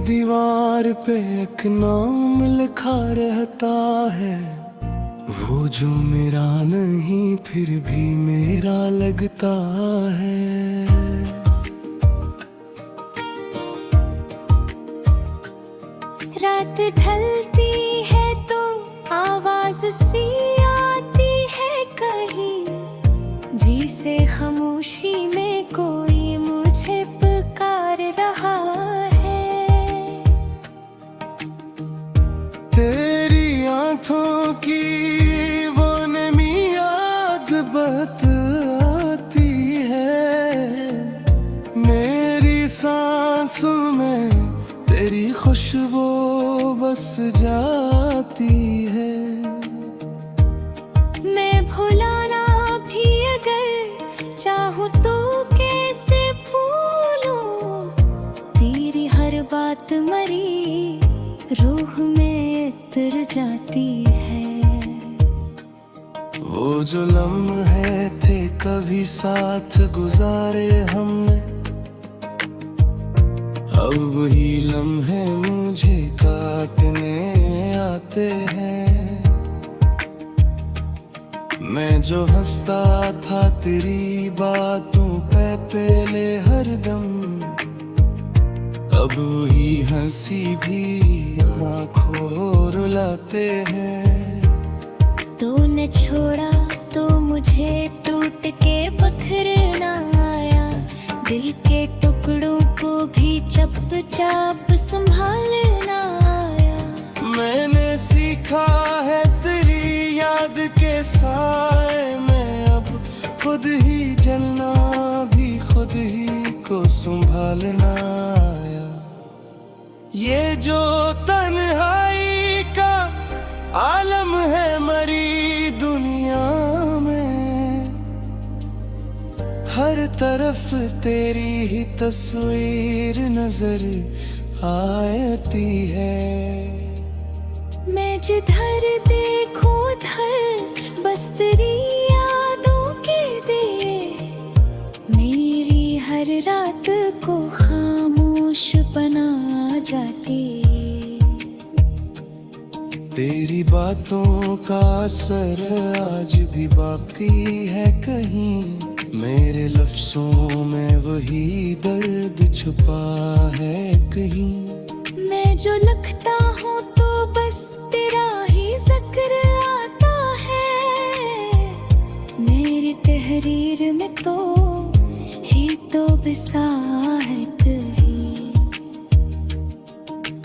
दीवार पे एक नाम लिखा रहता है, वो जो मेरा नहीं फिर भी मेरा लगता है। रात ढलती है तो आवाज सी आती है कहीं, जी से खामोशी में कोई मुझे पुकार रहा है। तेरी आंखों की वो नमी याद बताती है, मेरी सांसों में तेरी खुशबू बस जाती है। मैं भुलाना भी अगर चाहूँ तो कैसे भूलूं, तेरी हर बात मरी रूह में उतर जाती है। वो जो लम्हे थे कभी साथ गुजारे हमने, अब वही लम्हे मुझे काटने आते हैं। मैं जो हंसता था तेरी बातों पे पहले हरदम, अब वही हंसी भी आँखों रुलाते हैं। तूने छोड़ा तो मुझे टूट के पकड़ना आया, दिल के टुकड़ों को भी चुपचाप संभालना आया। मैंने सीखा है तेरी याद के साए में अब खुद ही जलना भी खुद ही को संभालना आया। ये जो तन्हाई का आलम है मरी दुनिया में, हर तरफ तेरी ही तस्वीर नजर आती है। मैं जिधर देखूं उधर बस तेरी यादों के दिए, मेरी हर रात को खामोश बना जाती। तेरी बातों का असर आज भी बाकी है कहीं, मेरे लफ्जों में वही दर्द छुपा है कहीं। मैं जो लिखता हूँ तो बस तेरा ही जिक्र आता है, मेरी तहरीर में तो ही तो बसा है कहीं।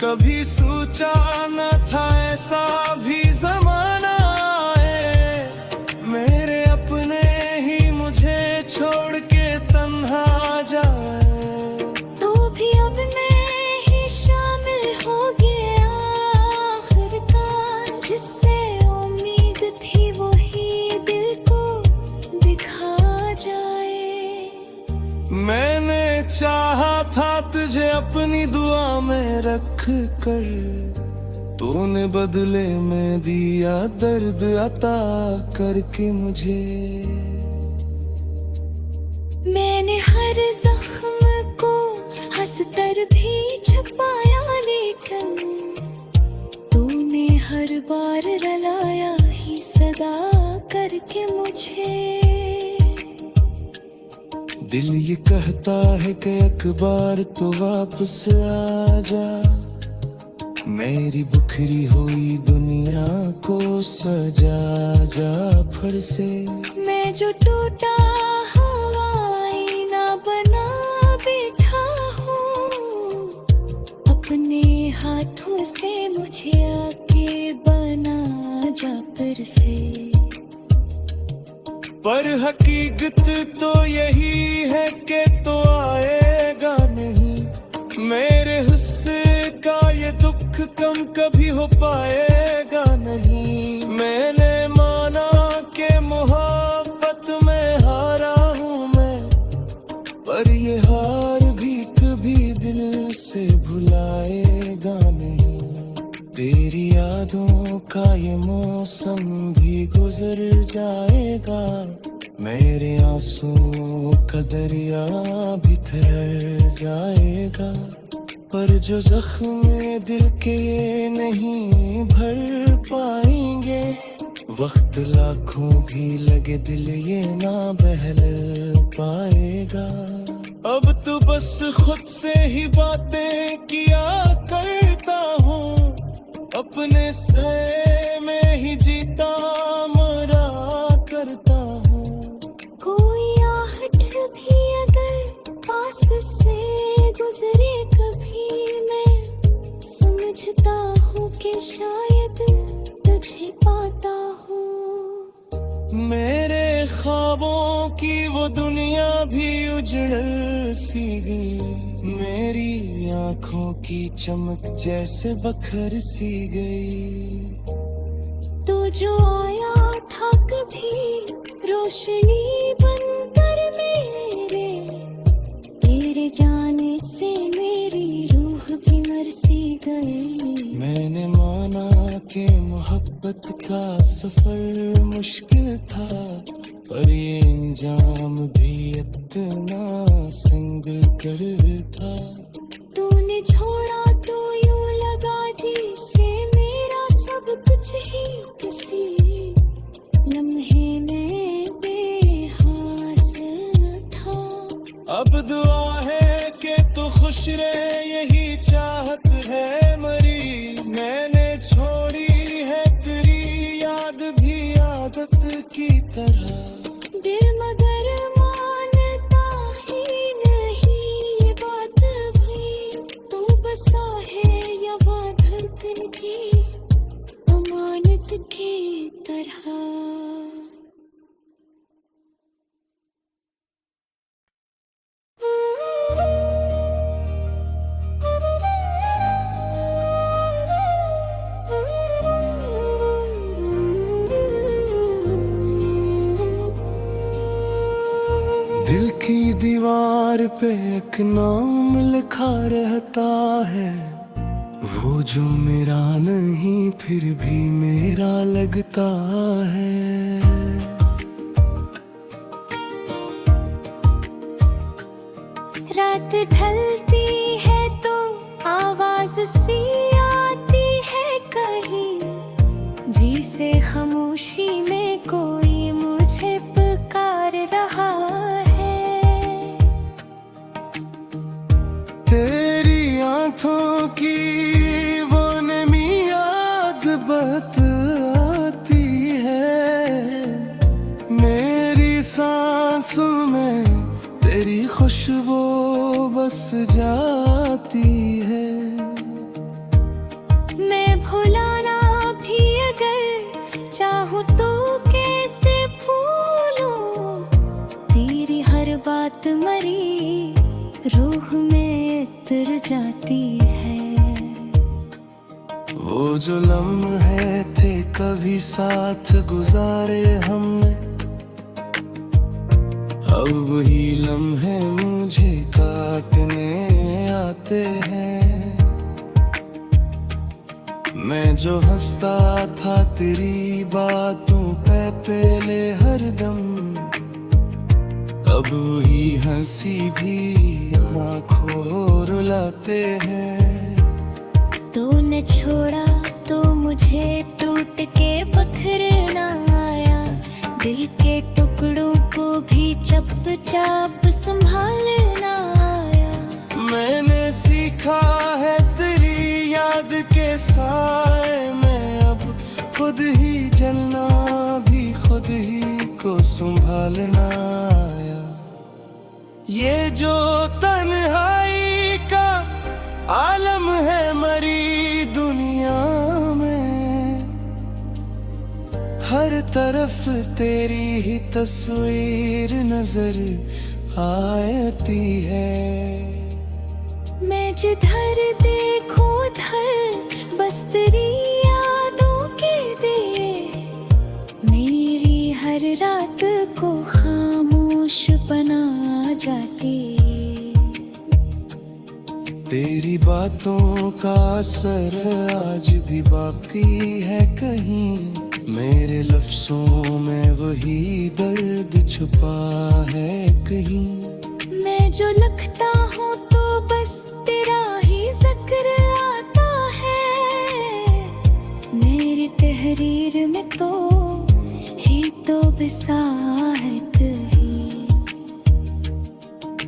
कभी सोचा न था ऐसा भी जमाना आए, मेरे अपने ही मुझे छोड़ के तन्हा जाए। तो भी अब मैं ही शामिल हो गया आखिरकार, जिससे उम्मीद थी वो ही दिल को दिखा जाए। मैंने चाहा था तुझे अपनी दुआ में रख कर, तूने बदले में दिया दर्द अता करके मुझे। मैंने हर जख्म को हंसकर भी छुपाया, लेकिन तूने हर बार रुलाया ही सदा करके मुझे। दिल ये कहता है कि एक बार तो वापस आ जा, मेरी बिखरी हुई दुनिया को सजा जा फिर से। मैं जो टूटा हवाई ना बना बैठा हूँ, अपने हाथों से मुझे आके बना जा फिर से। पर हकीकत तो यही है कि तो आएगा नहीं, मेरे हिस्से का ये दुख कम कभी हो पाएगा नहीं। मैंने माना कि मोहब्बत में हारा हूँ मैं, पर ये हार भी कभी दिल से भुलाएगा नहीं। तेरी यादों का ये मौसम भी गुजर जाएगा, मेरे आंसू का दरिया भी ठहर जाएगा, पर जो जख्म दिल के ये नहीं भर पाएंगे। वक्त लाखों भी लगे दिल ये ना बहल पाएगा। अब तो बस खुद से ही बातें किया करता हूँ, अपने से में ही जीता मरा करता हूँ। कोई आहट भी अगर पास से गुजरे कभी, मैं समझता हूँ कि शायद तुझे पाता हूँ। मेरे ख्वाबों की वो दुनिया भी उजड़ सी गई, मेरी आंखों की चमक जैसे बखर सी गई। तो जो आया था कभी रोशनी बनकर मेरे, तेरे जाने से मेरी रूह भी मर सी गई। मैंने माना कि मोहब्बत का सफर मुश्किल था, पर ये इंजाम भी इतना सिंगल कर था। तूने छोड़ा तो यूं लगा जैसे मेरा सब कुछ ही किसी लम्हे में बेहासिल था। अब दुआ है कि तू खुश रहे, यही चाहत है मरी। मैंने छोड़ी है तेरी याद भी आदत की तरह। दिल मगर मानता ही नहीं ये बात भी, तू बसा है यहाँ धड़कन की अमानत की तरह। दिल की दीवार पे एक नाम लिखा रहता है, वो जो मेरा नहीं फिर भी मेरा लगता है। रात ढलती है तो आवाज सी आती है कहीं, जी से खामोशी में कोई मुझे पुकार रहा है। तेरी आंखों की वो नमी याद बताती है, मेरी सांसों में तेरी खुशबू बस जाती है। मैं भुलाना भी अगर चाहूँ तो कैसे भूलूं, तेरी हर बात मरी रूह में उतर जाती है। वो जो लम्हे थे कभी साथ गुजारे हमने, अब वही लम्हे मुझे काटने आते हैं। मैं जो हंसता था तेरी बातों पे पहले हरदम, अब वही हंसी भी आँखों रुलाते हैं। तूने छोड़ा तो मुझे टूट के पत्थरना आया, दिल के टुकड़ों को भी चुपचाप संभालना आया। मैंने सीखा है तेरी याद के साए में अब खुद ही जलना भी खुद ही को संभालना आया। ये जो तन्हाई का आलम है मरी दुनिया में, हर तरफ तेरी ही तस्वीर नजर आती है। मैं जिधर देखूं उधर बस तेरी यादों के दिए, मेरी हर रात को खामोश बना जाती। तेरी बातों का असर आज भी बाकी है कहीं, मेरे लफ्जों में वही दर्द छुपा है कहीं। मैं जो लिखता हूँ तो बस तेरा ही ऐसा है कहीं।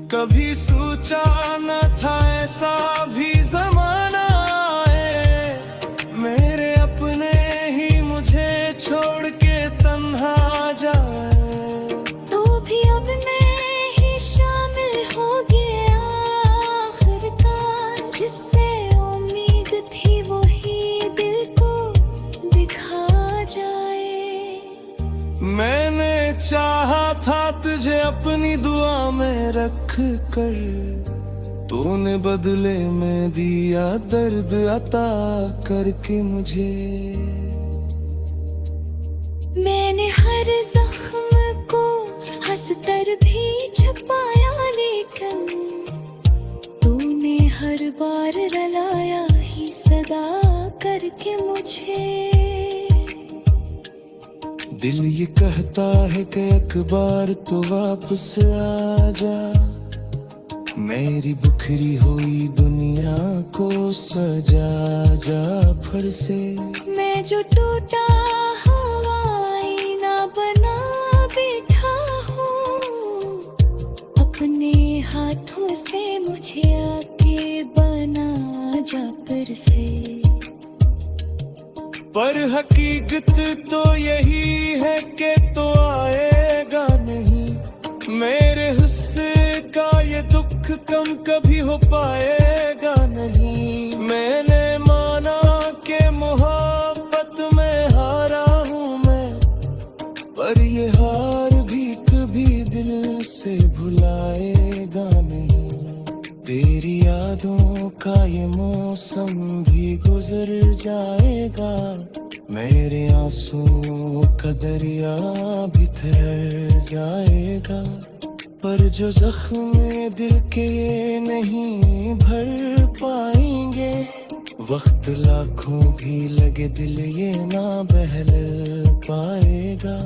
कभी सोचा न था ऐसा भी जमाना आए, मेरे अपने ही मुझे छोड़ के तन्हा जाए। तो भी अब मैं ही शामिल हो गया आखिरकार, जिससे उम्मीद थी वही दिल को दिखा जाए। मैंने चाहा था तुझे अपनी दुआ में रख कर, तूने बदले में दिया दर्द अता करके मुझे। मैंने हर जख्म को हंसकर भी छुपाया, लेकिन तूने हर बार रुलाया ही सदा करके मुझे। दिल ये कहता है कि एक बार तो वापस आ जा, मेरी बिखरी हुई दुनिया को सजा जा फिर से। मैं जो टूटा हुआ आईना बना बैठा हूँ, अपने हाथों से मुझे आके बना जा फिर से। पर हकीकत तो यही है कि तो आएगा नहीं, मेरे हिस्से का ये दुख कम कभी हो पाएगा नहीं। मैंने माना कि मोहब्बत में हारा हूँ मैं, पर ये हार भी कभी दिल से भुलाएगा नहीं। तेरी यादों का ये मौसम भी गुजर जाएगा, मेरे आंसुओं का दरिया भी ठहर जाएगा। पर जो जख्म दिल के ये नहीं भर पाएंगे, वक्त लाखों भी लगे दिल ये ना बहल पाएगा।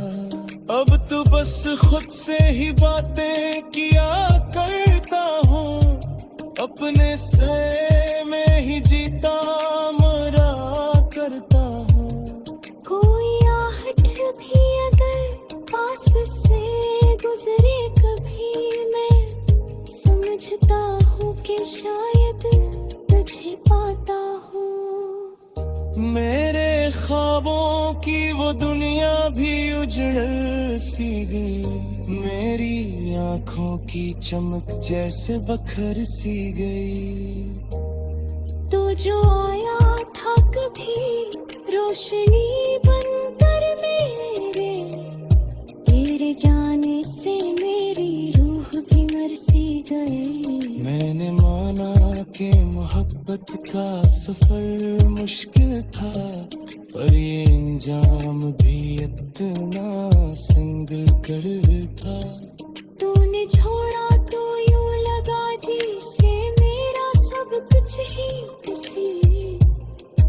अब तो बस खुद से ही बातें किया करता हूँ, अपने से में ही जीता मरा करता हूँ। कोई आहट भी अगर पास से गुजरे कभी, मैं समझता हूँ कि शायद तुझे पाता हूँ। मेरे ख्वाबों की वो दुनिया भी उजड़ सी गई, मेरी आंखों की चमक जैसे बखर सी गई। तो जो आया था कभी रोशनी बनकर मेरे, तेरे जाने से मेरी रूह भी मर सी गई। मैंने माना कि मोहब्बत का सफर मुश्किल था, पर ये इंजाम भी इतना सिंगल कर था। तूने छोड़ा तो यूं लगा जैसे मेरा सब कुछ ही किसी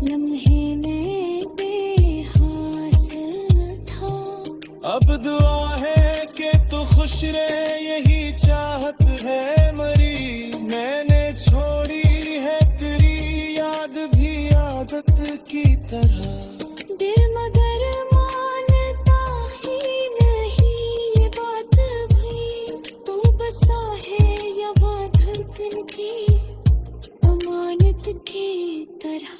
लम्हे में बेहासिल था। अब दुआ है कि तू खुश रहे, यही चाहत है मरी। मैंने छोड़ी है तेरी याद भी आदत की तरह, दिल मगर मानता ही नहीं ये बात भी। तू बसा है या बात धड़कन की अमानत की तरह।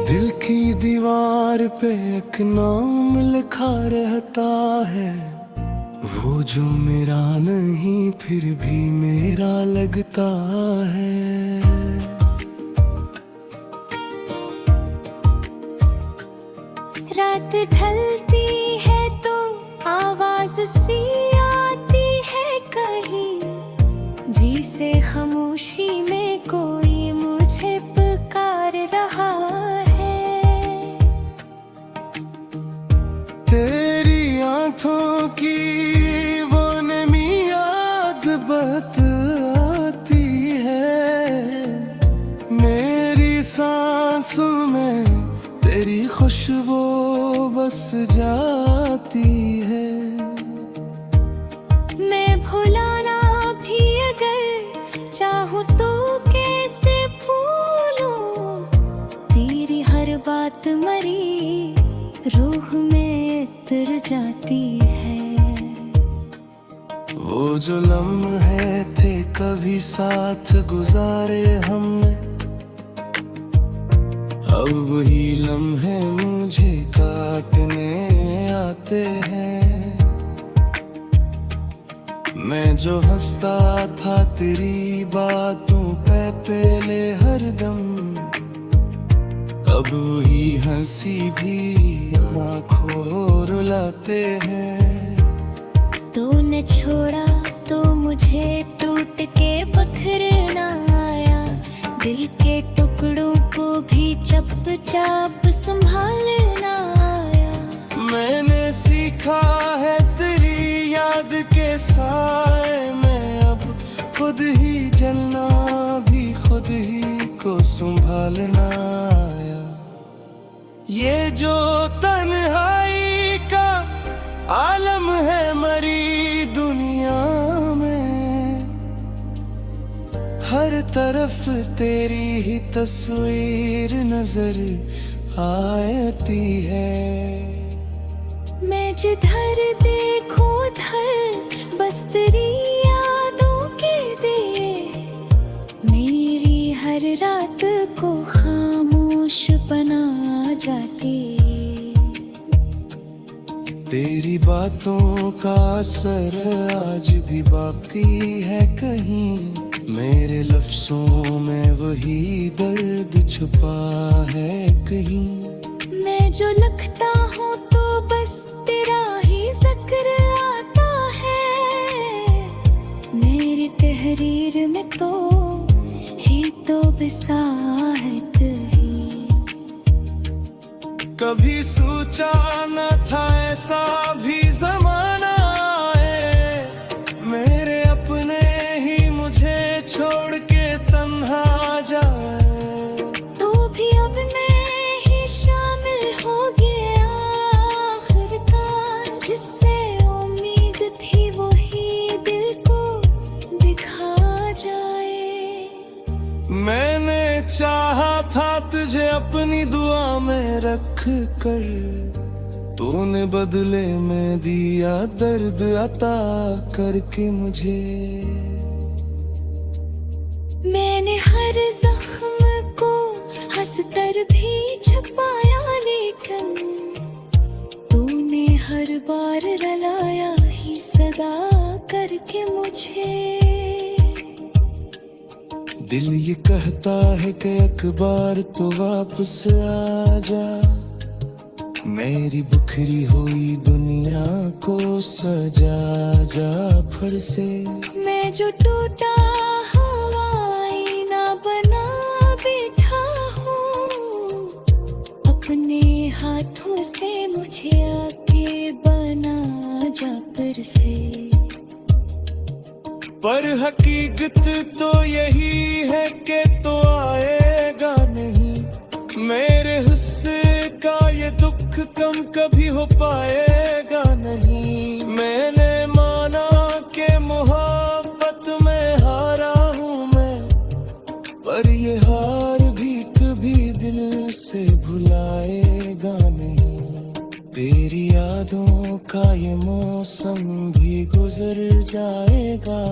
दिल की दीवार पे एक नाम लिखा रहता है, वो जो मेरा नहीं फिर भी मेरा लगता है। रात ढलती है तो आवाज सी आती है कहीं, जी से खामोशी में कोई मुझे पुकार रहा है। तेरी आंखों की वो नमी याद बताती है, मेरी सांसों में तेरी खुशबू पास जाती है। मैं भुलाना भी अगर चाहूँ तो कैसे भूलूं, तेरी हर बात मरी रूह में उतर जाती है। वो जो लम्हे थे कभी साथ गुजारे हमने, अब वही लम्हे मुझे काटने आते हैं। मैं जो हंसता था तेरी बातों पे पहले हरदम, अब वही हंसी भी आँखों रुलाते हैं। तूने छोड़ा तो मुझे टूट के पकड़ना आया, दिल के टुकड़ों को भी चुपचाप संभालना आया। मैंने सीखा है तेरी याद के साए में अब खुद ही जलना भी खुद ही को संभालना आया। ये जो तन्हाई का आलम है मरी दुनिया में, हर तरफ तेरी ही तस्वीर नजर आती है। मैं जिधर देखूं उधर बस तेरी यादों के दिए, मेरी हर रात को खामोश बना जाती। तेरी बातों का असर आज भी बाकी है कहीं, मेरे लफ्जों में वही दर्द छुपा है कहीं। मैं जो लिखता हूँ तो बस तेरा ही जिक्र आता है, मेरी तहरीर में तो ही तो बसा है कहीं। कभी सोचा न था ऐसा भी जमाना आए, मेरे अपने ही मुझे छोड़ के तन्हा जाए। तो भी अब मैं ही शामिल हो गया आखिरकार, जिससे उम्मीद थी वही दिल को दिखा जाए। मैंने चाहा था तुझे अपनी दुआ में रख कर, तूने बदले में दिया दर्द अता करके मुझे। मैंने हर जख्म को हंसकर भी छुपाया, लेकिन तूने हर बार रुलाया ही सदा करके मुझे। दिल ये कहता है कि एक बार तो वापस आ जा, मेरी बिखरी हुई दुनिया को सजा जा फिर से। मैं जो टूटा हवाई ना बना बैठा हूँ, अपने हाथों से मुझे आके बना जा फिर से। पर हकीकत तो यही है कि तो आएगा नहीं, मेरे हिस्से का ये दुख कम कभी हो पाएगा नहीं। मैंने माना कि मोहब्बत में हारा हूँ मैं, पर ये हार भी कभी दिल से भुलाएगा नहीं। तेरी यादों का ये मौसम भी गुजर जाएगा,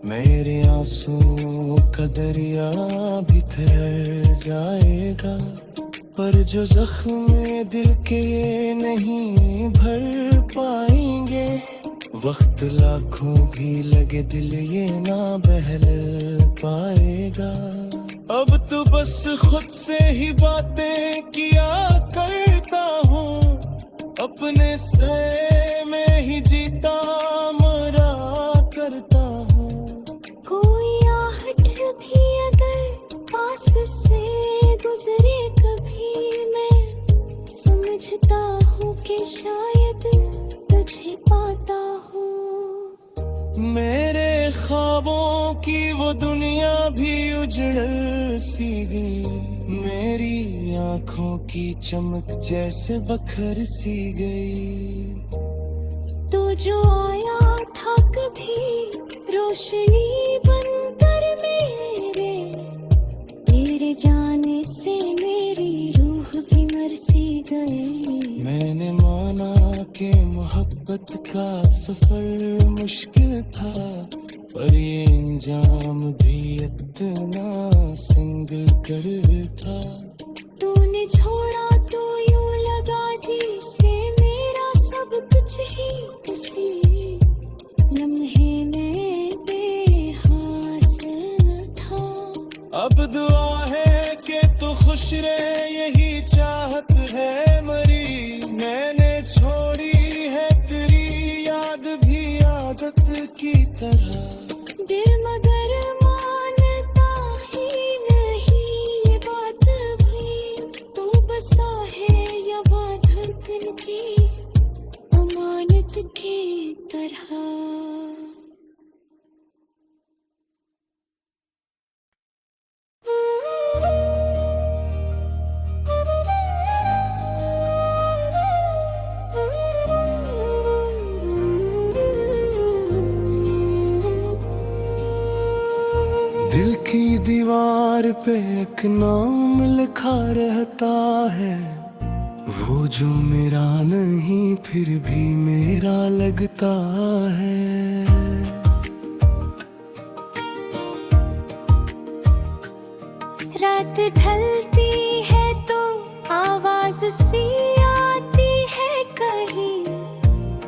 मेरे आंसुओं का दरिया भी ठहर जाएगा। पर जो जख्म दिल के ये नहीं भर पाएंगे, वक्त लाखों भी लगे दिल ये ना बहल पाएगा। अब तो बस खुद से ही बातें किया करता हूँ, अपने से में ही जीता मरा करता हूँ। कोई आहट भी अगर पास से गुजरे कभी, मैं समझता हूँ कि शायद तुझे पाता हूँ। मेरे ख्वाबों की वो दुनिया भी उजड़ सी गई, मेरी आंखों की चमक जैसे बखर सी गई। तो जो आया था कभी रोशनी बनकर मेरे, तेरे जाने से मेरी रूह भी मर सी गई। मैंने माना कि मोहब्बत का सफर मुश्किल था, पर ये इंजाम भी इतना सिंगल कर था। तूने छोड़ा तो यूं लगा जैसे मेरा सब कुछ ही किसी लम्हे में बेहासिल था। अब दुआ है कि तू खुश रहे, यही चाहत है मरी। मैंने छोड़ी है तेरी याद भी आदत की तरह। दिल मगर मानता ही नहीं ये बात भी, तू बसा है या बात धड़कन की अमानत की तरह। दिल की दीवार पे एक नाम लिखा रहता है, वो जो मेरा नहीं फिर भी मेरा लगता है। रात ढलती है तो आवाज सी आती है कहीं,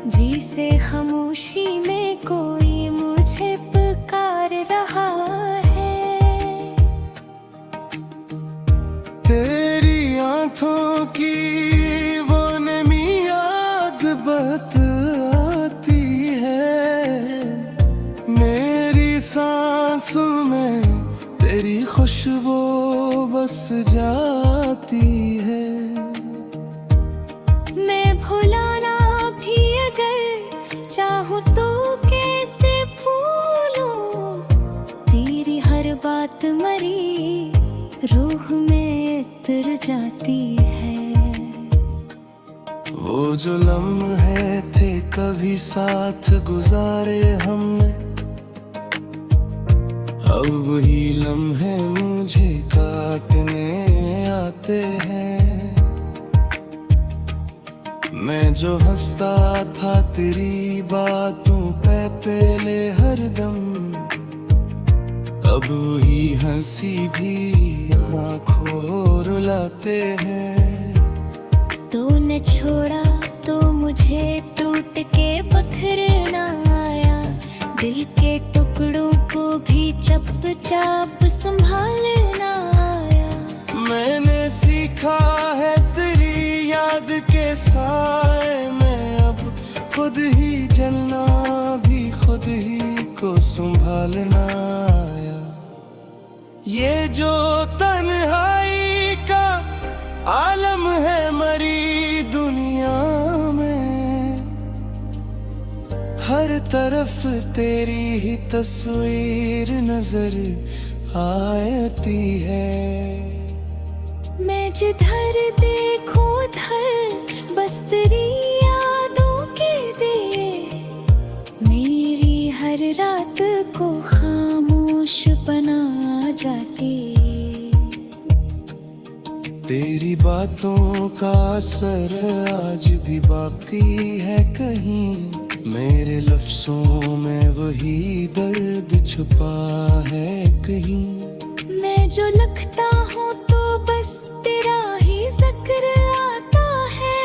जी से खामोशी में कोई मुझे पुकार रहा है। तेरी आंखों की वो नमी याद बताती है, मेरी सांसों में तेरी खुशबू बस जाती है। मैं भुलाना भी अगर चाहूँ तो कैसे भूलूं, तेरी हर बात मरी रूह में उतर जाती है। वो जो लम्हे थे कभी साथ गुजारे हमने, अब वही लम्हे मुझे काटने आते हैं। मैं जो हंसता था तेरी बातों पे पहले हरदम, अब वही हंसी भी आँखों रुलाते हैं। तूने छोड़ा तो मुझे टूट के बखरना आया, दिल के टुकड़ों को भी चुपचाप संभालना आया। मैंने सीखा है तेरी याद के साए में अब खुद ही जलना भी खुद ही को संभालना आया। ये जो तन्हाई का आलम है मरी दुनिया में, हर तरफ तेरी ही तस्वीर नजर आती है। मैं जिधर देखूं उधर बस तेरी यादों के दिए, मेरी हर रात को खामोश बना जाती। तेरी बातों का असर आज भी बाकी है कहीं, मेरे लफ्जों में वही दर्द छुपा है कहीं। मैं जो लिखता हूँ तो बस तेरा ही जिक्र आता है,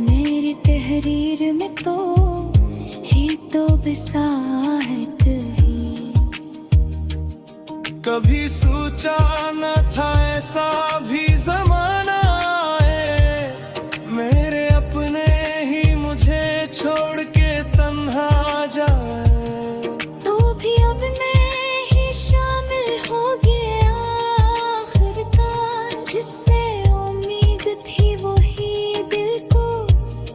मेरी तहरीर में तो ही तो बसा है कहीं। कभी सोचा न था ऐसा भी जमाना आए, मेरे अपने ही मुझे छोड़ के तन्हा जाए। तो भी अब मैं ही शामिल हो गया आखिरकार, जिससे उम्मीद थी वो ही दिल को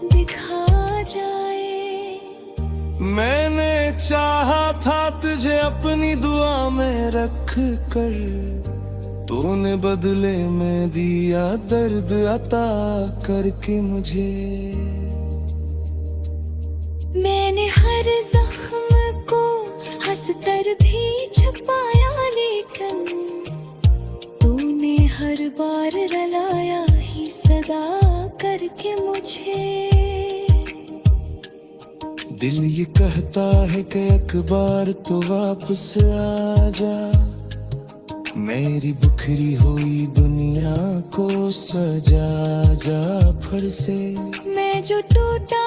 दिखा जाए। मैंने चाहा था तुझे अपनी दुआ में रख कर, तूने बदले में दिया दर्द अता करके मुझे। मैंने हर जख्म को हंसकर भी छुपाया, लेकिन तूने हर बार रुलाया ही सदा करके मुझे। दिल ये कहता है कि एक बार तो वापस आ जा, मेरी बिखरी हुई दुनिया को सजा जा फिर से। मैं जो टूटा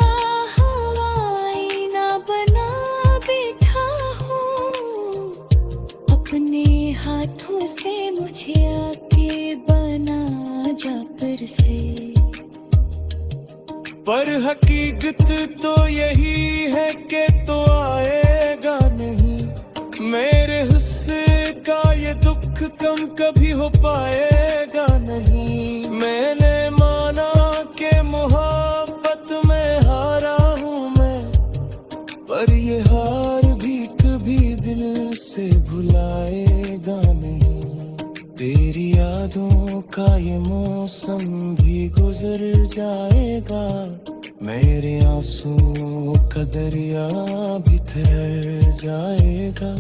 हवाई ना बना बैठा हूँ, अपने हाथों से मुझे आके बना जा फिर से। पर हकीकत तो यही है कि तो आएगा नहीं, मेरे हिस्से का ये दुख कम कभी हो पाएगा नहीं। मैंने माना कि मोहब्बत में हारा हूँ मैं, पर ये हार भी कभी दिल से भुलाएगा नहीं। तेरी यादों का ये मौसम भी गुजर जाएगा, मेरे आंसुओं का दरिया भी ठहर जाएगा,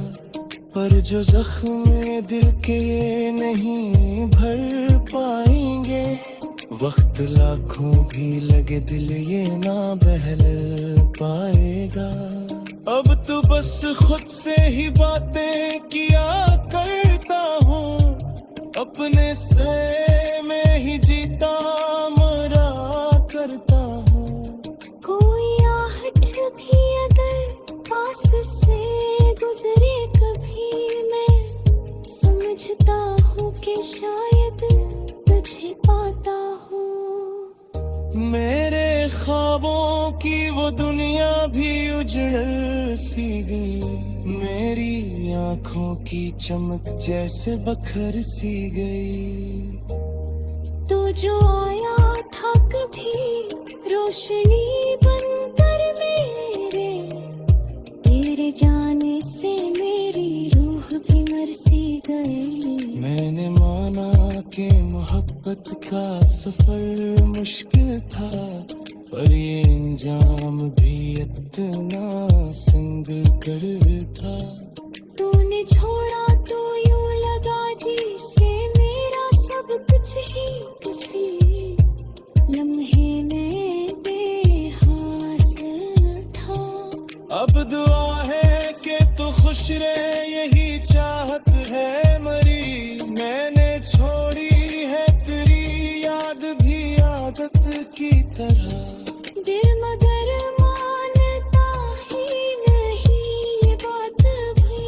पर जो जख्म दिल के ये नहीं भर पाएंगे। वक्त लाखों भी लगे दिल ये ना बहल पाएगा। अब तो बस खुद से ही बातें किया करता हूँ, अपने से में ही जीता मरा करता हूँ। कोई आहट भी अगर पास से गुजरे कभी, मैं समझता हूँ कि शायद तुझे पाता हूँ। मेरे ख्वाबों की वो दुनिया भी उजड़ सी गई, मेरी आंखों की चमक जैसे बखर सी गई। तू जो आया था कभी रोशनी बनकर मेरे, तेरे जाने से मेरी रूह भी मर सी गई। मैंने माना कि मोहब्बत का सफर मुश्किल था, पर ये इंजाम भी इतना संग कर था। तूने छोड़ा तो यूं लगा जैसे मेरा सब कुछ ही किसी लम्हे में बेहासिल था। अब दुआ है कि तू खुश रहे, यही चाहत है मरी। मैंने छोड़ी है तेरी याद भी आदत की तरह, दिल मगर मानता ही नहीं ये बात भी।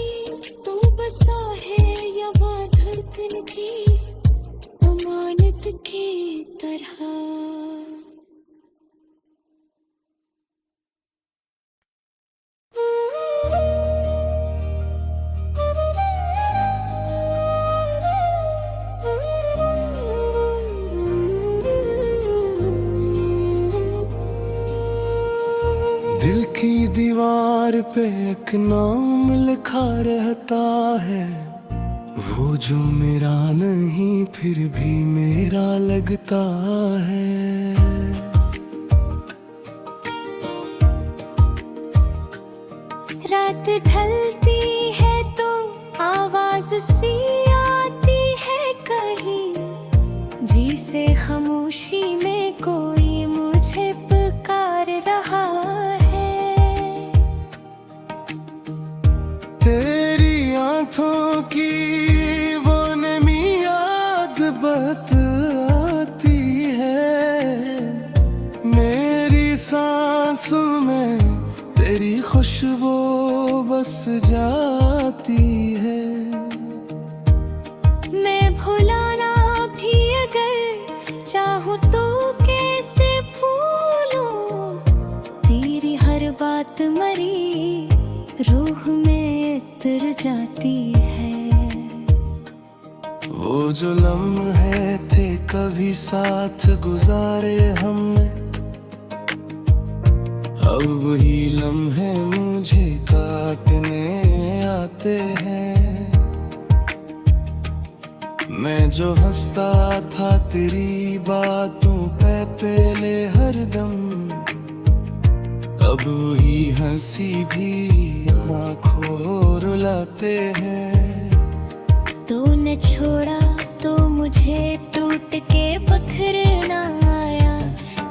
तू बसा है या बात धड़कन की अमानत की तरह। दिल की दीवार पे एक नाम लिखा रहता है, वो जो मेरा नहीं फिर भी मेरा लगता है। रात ढलती है तो आवाज सी आती है कहीं, जी से खामोशी में कोई मुझे पुकार रहा है। तेरी आंखों की वो नमी याद बतलाती है, मेरी सांसों में तेरी खुशबू बस जाती है। मैं भुलाना भी अगर चाहूँ तो कैसे भूलूं, तेरी हर बात मरी रूह में इतर जाती है। वो जो लम्हे थे कभी साथ गुजारे हमने, अब वही लम्हे मुझे काटने आते हैं। मैं जो हंसता था तेरी बातों पे पहले हरदम, अब ही हंसी भी आँखों रुलाते हैं। तूने छोड़ा तो मुझे टूट के बखरना आया,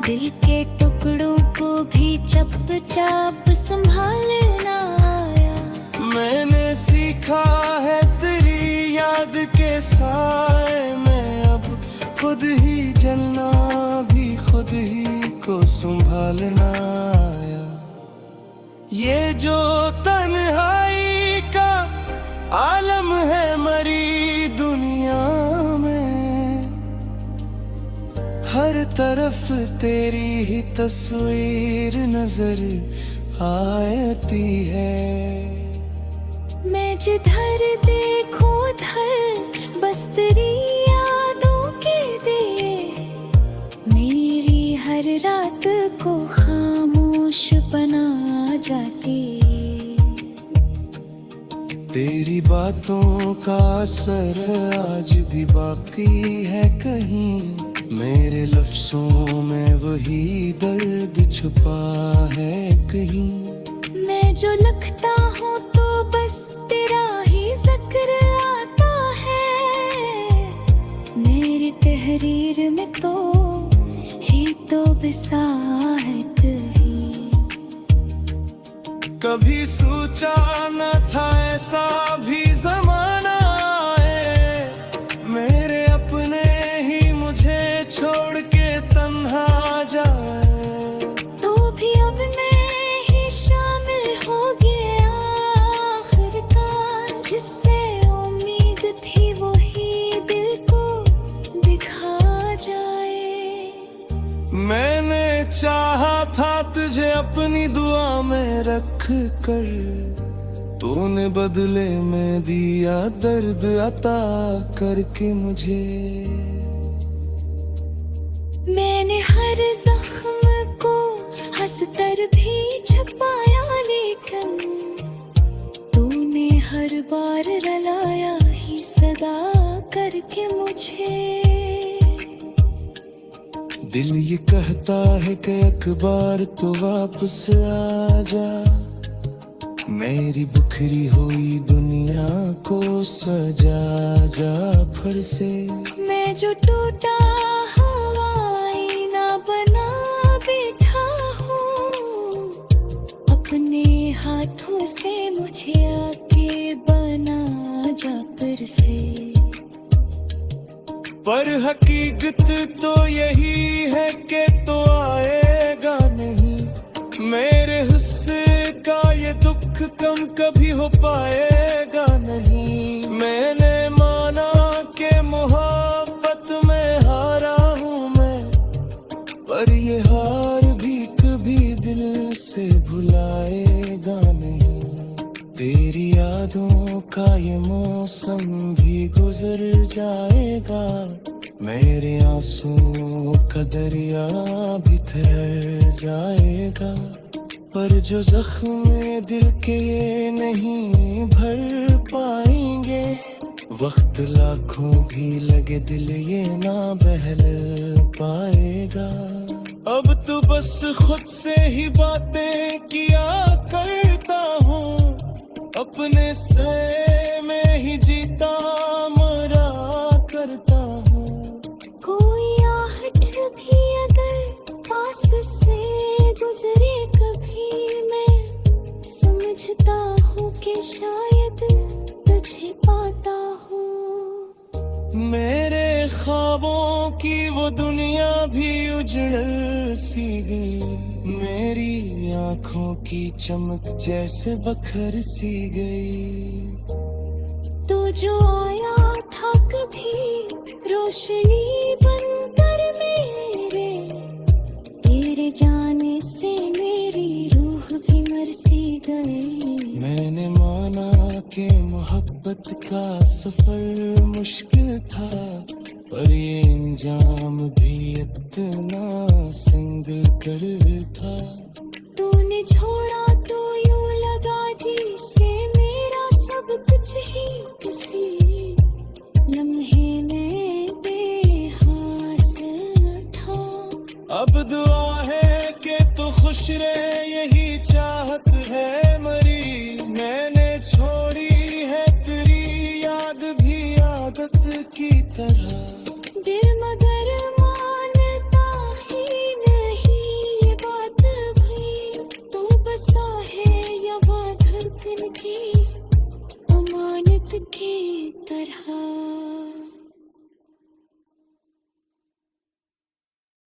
दिल के टुकड़ों को भी चुपचाप संभालना आया। मैंने सीखा है तेरी याद के साए में अब खुद ही जलना भी खुद ही को संभालना आया। ये जो तन्हाई का आलम है मरी दुनिया में, हर तरफ तेरी ही तस्वीर नजर आती है। मैं जिधर देखूं उधर बस तेरी यादों के दिए, मेरी हर रात को खामोश बना जाती। तेरी बातों का असर आज भी बाकी है कहीं, मेरे लफ्जों में वही दर्द छुपा है कहीं। मैं जो लिखता हूँ तो बस तेरा ही जिक्र आता है, मेरी तहरीर में तो ही तो बिसाहत ही। कभी सोचा न था ऐसा भी जमाना आए, मेरे अपने ही मुझे छोड़ के तन्हा जाए। तो भी अब मैं ही शामिल हो गया आखिरकार, जिससे उम्मीद थी वो ही दिल को दिखा जाए। मैंने चाहा था तुझे अपनी दुआ में रख कर, तूने बदले में दिया दर्द अता करके मुझे। मैंने हर जख्म को हंसकर भी छुपाया, लेकिन तूने हर बार रुलाया ही सदा करके मुझे। दिल ये कहता है कि एक बार तो वापस आ जा, मेरी बिखरी हुई दुनिया को सजा जा फिर से। मैं जो टूटा हवाई ना बना बैठा हूँ, अपने हाथों से मुझे आके बना जा फिर से। पर हकीकत तो यही है कि तो आएगा नहीं, मेरे हिस्से का ये दुख कम कभी हो पाएगा नहीं। मैंने माना कि मोहब्बत में हारा हूँ मैं, पर ये हार भी कभी दिल से भुलाएगा नहीं। तेरी यादों का ये मौसम भी गुजर जाएगा, मेरे आंसुओं का दरिया भी ठहर जाएगा। पर जो जख्म दिल के ये नहीं भर पाएंगे, वक्त लाखों भी लगे दिल ये ना बहल पाएगा। अब तो बस खुद से ही बातें किया करता हूँ, अपने से में ही जीता मरा करता हूँ। कोई आहट भी अगर पास से गुजरे कभी, मैं समझता हूँ कि शायद तुझे पाता हूँ। मेरे ख्वाबों की वो दुनिया भी उजड़ सी गई, मेरी आंखों की चमक जैसे बखर सी गई। तो जो आया था कभी रोशनी बनकर मेरे, तेरे जाने से मेरी रूह भी मर सी गई। मैंने माना कि मोहब्बत का सफर मुश्किल था, पर ये इंजाम भी इतना सिंगल कर था। तूने छोड़ा तो यूं लगा जैसे मेरा सब कुछ ही किसी लम्हे में बात है मरी, मैंने छोड़ी है तेरी याद भी आदत की तरह। दिल मगन